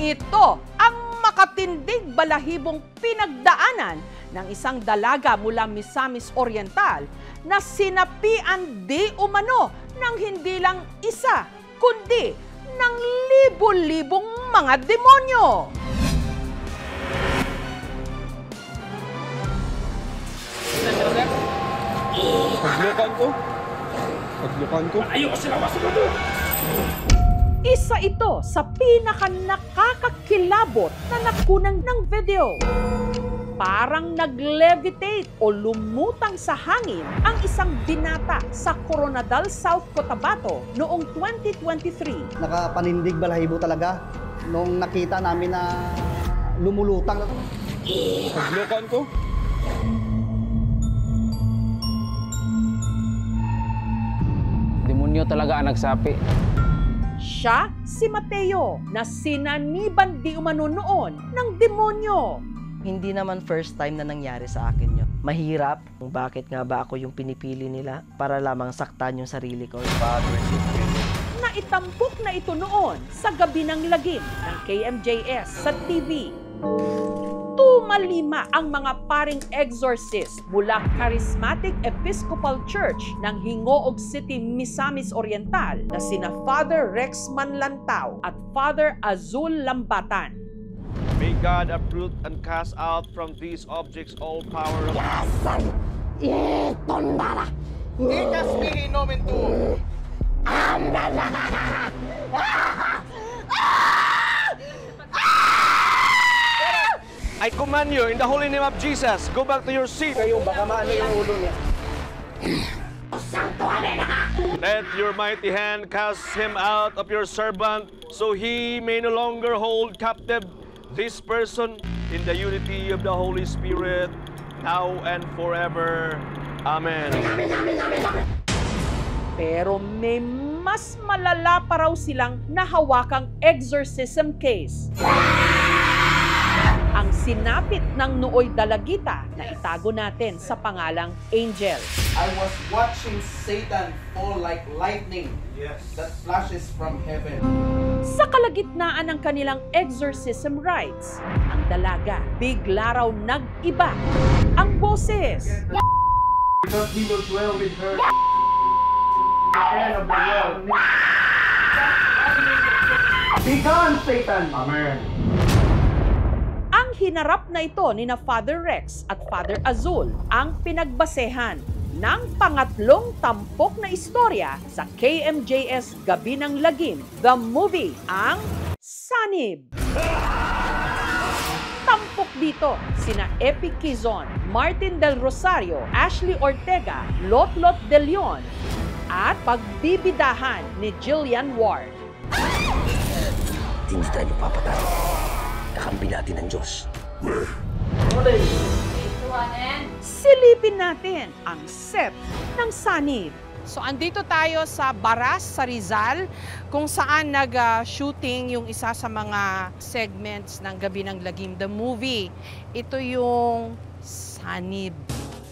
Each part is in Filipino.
Ito ang makatindig balahibong pinagdaanan ng isang dalaga mula Misamis Oriental na sinapian di umano ng hindi lang isa, kundi ng libo-libong mga demonyo. Paglukan ko. Ayaw ko sila masukado. Isa ito sa pinaka-nakakakilabot na nakunan ng video. Parang nag-levitate o lumutang sa hangin ang isang binata sa Coronadal, South Cotabato noong 2023. Nakapanindig balahibo talaga nung nakita namin na lumulutang. Paglukan ko. Demonyo talaga ang nagsapi. Siya si Mateo na sinaniban di umano noon ng demonyo. Hindi naman first time na nangyari sa akin yun. Mahirap. Bakit nga ba ako yung pinipili nila para lamang saktan yung sarili ko? Naitampok na ito noon sa gabi ng lagim ng KMJS sa TV. Tumalima ang mga paring exorcist mula Charismatic Episcopal Church ng Hingoog City, Misamis Oriental na sina Father Rex Manlantao at Father Azul Lambatan. May God uproot and cast out from these objects all power of Dikas mihi nomen tuum. I command you in the holy name of Jesus, go back to your seat. Kayo, baka maano yung ulo niya. Let your mighty hand cast him out of your servant, so he may no longer hold captive this person in the unity of the Holy Spirit, now and forever. Amen. Pero may mas malala pa raw silang nahawakang exorcism case. Ang sinapit ng nooy dalagita na itago natin sa pangalang Angel. I was watching Satan fall like lightning that flashes from heaven. Sa kalagitnaan ng kanilang exorcism rites, ang dalaga bigla raw nag-iba ang boses. Because he will dwell with her. The end of the world. Be gone, Satan! Amen. Ang hinarap na ito ni na Father Rex at Father Azul ang pinagbasehan ng pangatlong tampok na istorya sa KMJS Gabi ng Lagim, the movie, ang Sanib. Tampok dito sina Epi Quizon, Martin Del Rosario, Ashley Ortega, Lotlot De Leon, at pagbibidahan ni Jillian Ward. Hindi tayo papatay. Kakampi natin ng Diyos. Silipin natin ang set ng Sanib. So andito tayo sa Baras, sa Rizal, kung saan nag-shooting yung isa sa mga segments ng Gabi ng Lagim, the movie. Ito yung Sanib.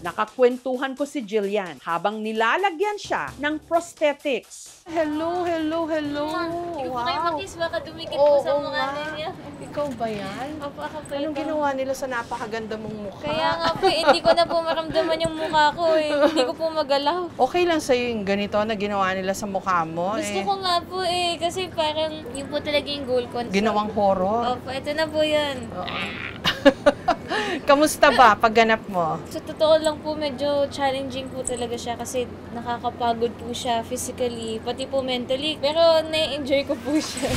Nakakwentuhan ko si Jillian habang nilalagyan siya ng prosthetics. Hello, hello, hello. Hindi ko kayo makis, baka dumikit po sa mukha niya. Ikaw ba yan? Opo, ako po. Anong ginawa nila sa napakaganda mong mukha? Kaya nga po, hindi ko na po maramdaman yung mukha ko eh. Hindi ko po magalaw. Okay lang sa'yo yung ganito na ginawa nila sa mukha mo? Gusto ko nga po eh, kasi parang yun po talaga yung goal ko. Ginawang horror? Opo, ito na po yan. Kamusta ba pagganap mo? Sa totoo lang po, medyo challenging po talaga siya kasi nakakapagod po siya physically, pati po mentally. Pero na-enjoy ko po siya.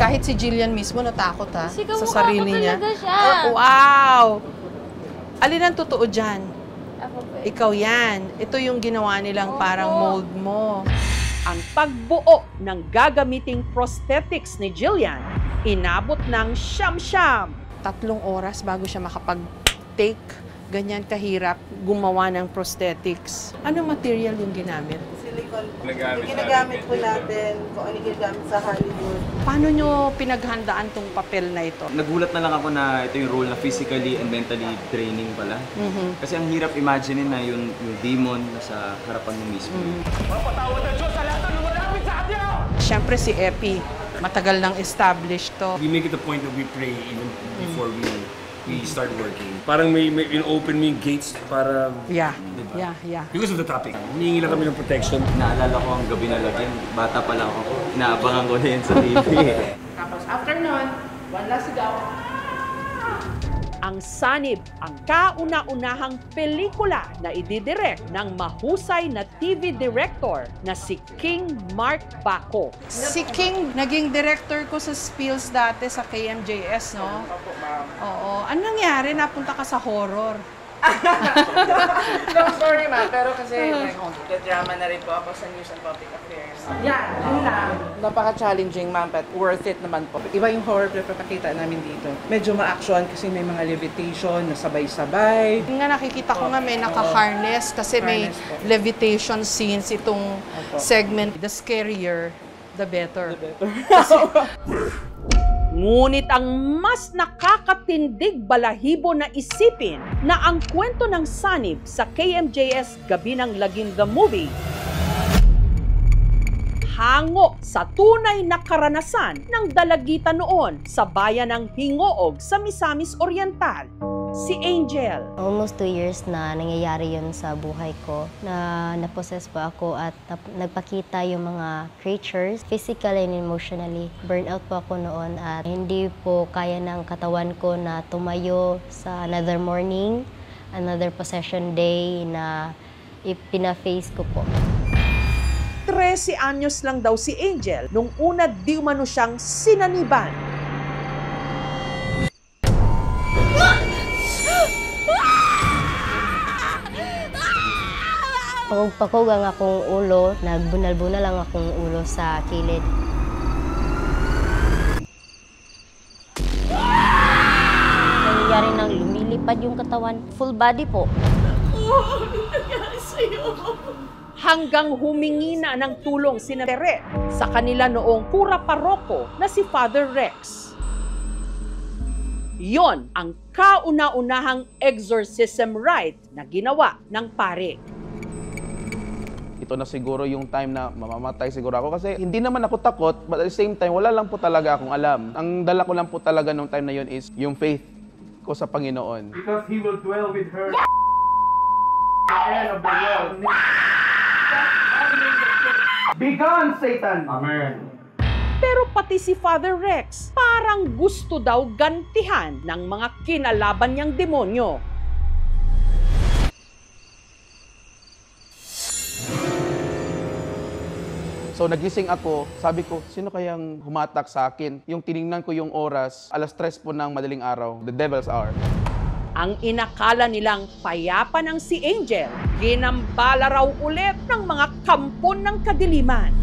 Kahit si Jillian mismo natakot ha, Kasi sa sarili niya. Siya. Oh, wow! Alin ang totoo dyan? Ako po. Ikaw yan. Ito yung ginawa nilang parang mold mo. Ang pagbuo ng gagamiting prosthetics ni Jillian, inabot ng siyam-siyam. 3 oras bago siya makapag-take. Ganyan kahirap gumawa ng prosthetics. Anong material yung ginamit? Silicone. Yung ginagamit po natin, kung ano ginagamit sa Hollywood. Paano nyo pinaghandaan tong papel na ito? Nagulat na lang ako na ito yung role na physically and mentally draining pala. Kasi ang hirap imagine na yung demon nasa harapan mo mismo. Mapatawad ang Diyos sa lahat ng lumalapit sa kanya! syempre si Epi, matagal nang established to. We make it a point that we pray even before we start working. Parang may open me gates para... Yeah, diba? yeah. Because of the topic. Humingi lang kami ng protection. Naalala ko ang gabi na lagyan. Bata pa lang ako. Inaabangan ko na yun sa TV. Tapos after nun, one last sigaw. Ang Sanib, ang kauna-unahang pelikula na ididirect ng mahusay na TV director na si King Mark Baco. Si King, naging director ko sa Spills dati sa KMJS, no? Oo. Anong nangyari? Napunta ka sa horror. Long story ma'am, pero kasi drama na rin po ako sa News and Public Affairs. Yan, yun lang. Napaka-challenging ma'am, but worth it naman po. Iba yung horror na papakita namin dito. Medyo ma-action kasi may mga levitation na sabay-sabay. Nga nakikita ko nga may naka-harness kasi may levitation scenes itong segment. The scarier, the better. Ngunit ang mas nakakatindig balahibo na isipin na ang kwento ng Sanib sa KMJS Gabi ng Lagim the Movie hango sa tunay na karanasan ng dalagita noon sa bayan ng Hingoog sa Misamis Oriental, si Angel. Almost 2 years na nangyayari yun sa buhay ko, na naposes pa ako at nagpakita yung mga creatures, physically and emotionally. Burnout po ako noon at hindi po kaya ng katawan ko na tumayo sa another morning, another possession day na ipina-face ko po. 13 anyos lang daw si Angel nung una di umano siyang sinaniban. Pagpakog ang akong ulo, nagbunal-bunal lang akong ulo sa kilid. Nangyayari nang lumilipad yung katawan, full body po. Ano nangyari sa'yo? Hanggang humingi na ng tulong si Tere sa kanila noong pura paroko na si Father Rex. Yon ang kauna-unahang exorcism rite na ginawa ng pare. Ito na siguro yung time na mamamatay siguro ako kasi hindi naman ako takot, but at the same time, wala lang po talaga akong alam. Ang dala ko lang po talaga nung time na yun is yung faith ko sa Panginoon. Because He will dwell with her. The end of the world. Be gone, Satan! Amen. Pero pati si Father Rex, parang gusto daw gantihan ng mga kinalaban niyang demonyo. So nagising ako, sabi ko, sino kayang humatak sa akin? Yung tiningnan ko yung oras, 3:00 po ng madaling araw, the devil's hour. Ang inakala nilang payapa ng si Angel, ginambala raw ulit ng mga kampon ng kadiliman.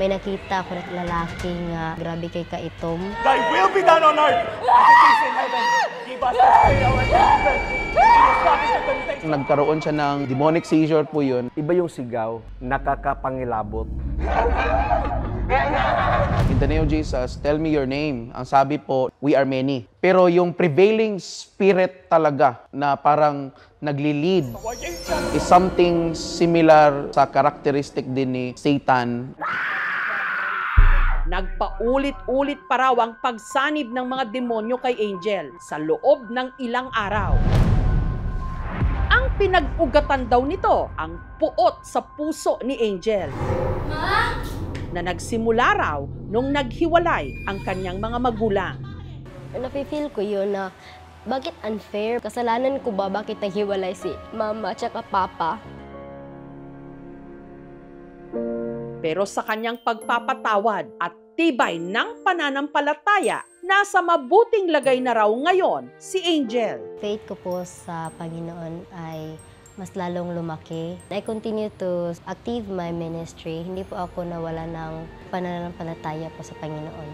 May nakita ako na lalaking grabe kay kaitom. Thy will be done on earth as it is in heaven. Give us this day our daily bread. Nagkaroon siya ng demonic seizure po yun. Iba yung sigaw, nakakapangilabot. In the name of Jesus, tell me your name. Ang sabi po, we are many. Pero yung prevailing spirit talaga na parang nagli-lead is something similar sa characteristic din ni Satan. Nagpaulit-ulit pa raw ang pagsanib ng mga demonyo kay Angel sa loob ng ilang araw. Ang pinag-ugatan daw nito ang puot sa puso ni Angel. Ma? Na nagsimula raw nung naghiwalay ang kanyang mga magulang. Napifeel ko yun na bakit unfair? Kasalanan ko ba bakit naghiwalay si mama at papa? Pero sa kanyang pagpapatawad at tibay ng pananampalataya, nasa mabuting lagay na raw ngayon si Angel. Faith ko po sa Panginoon ay mas lalong lumaki. I continue to active my ministry. Hindi po ako nawala ng pananampalataya po sa Panginoon.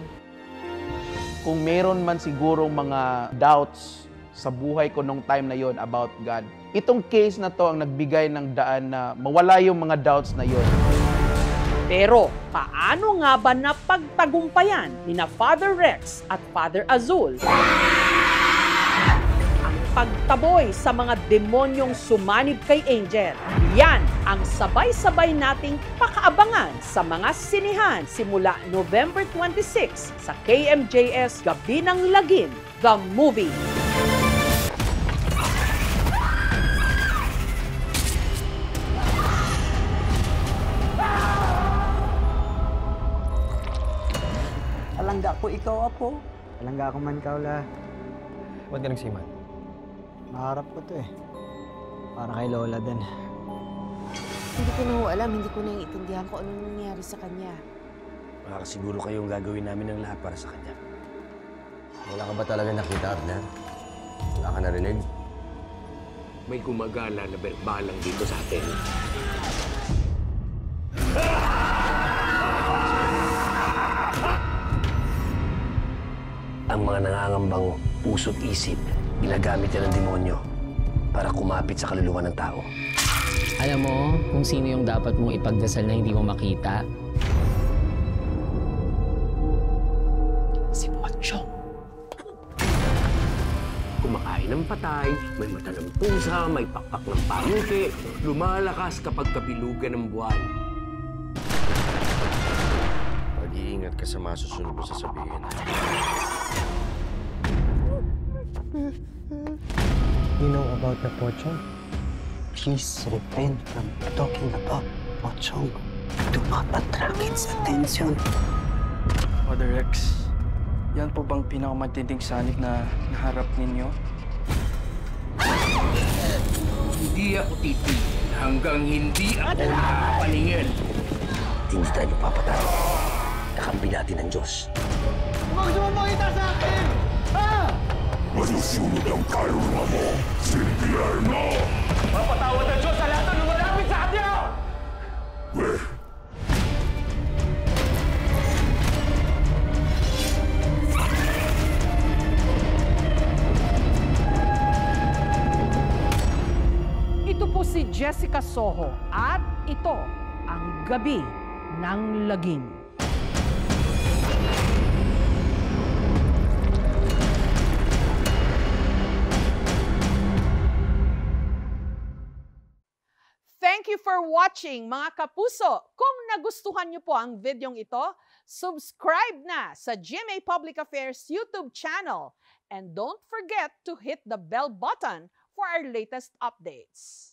Kung meron man sigurong mga doubts sa buhay ko nung time na yon about God. Itong case na to ang nagbigay ng daan na mawala yung mga doubts na yon. Pero paano nga ba napagtagumpayan ni na Father Rex at Father Azul ang pagtaboy sa mga demonyong sumanib kay Angel? Yan ang sabay-sabay nating pakaabangan sa mga sinihan simula November 26 sa KMJS Gabi ng Lagim, The Movie. Alangga ko ikaw, Apo. Alangga ako man, Kaula. Ba't ka nagsiman? Maharap ko to eh. Para kay Lola din. Hindi ko na ho alam, hindi ko naiintindihan kung anong nangyari sa kanya. Makakasiguro kayong gagawin namin ng lahat para sa kanya. Wala ka ba talaga nakita, Arner? Wala ka narinig? May gumagala na berbalang dito sa atin. Ang mga nangangambang puso't isip, ginagamit yan ng demonyo para kumapit sa kaluluwa ng tao. Alam mo kung sino yung dapat mong ipagdasal na hindi mo makita? Si Pochong. Kumakain ng patay, may mata ng pusa, may pakpak ng pangke, lumalakas kapag kabilugan ng buwan. Mag-iingat ka sa masusunod mo sasabihin. You know about the Pochong? Please refrain from talking about Pochong. Do not attract its attention. Father Rex, yan po bang pinakamatinding sanib na naharap ninyo? Hindi ako titigil hanggang hindi ako nakapaningin. Hindi tayo papatay. Kakampi natin ang Diyos. Huwag sumapakita sa akin! Ha? Masusunod ang kaluluwa mo, Silvierno! Mapatawad ang Diyos sa lahat ng lumalapit sa kanya! Ito po si Jessica Soho at ito ang Gabi ng Lagim. Thank you for watching, mga kapuso. Kung nagustuhan niyo po ang videong ito, subscribe na sa GMA Public Affairs YouTube channel. And don't forget to hit the bell button for our latest updates.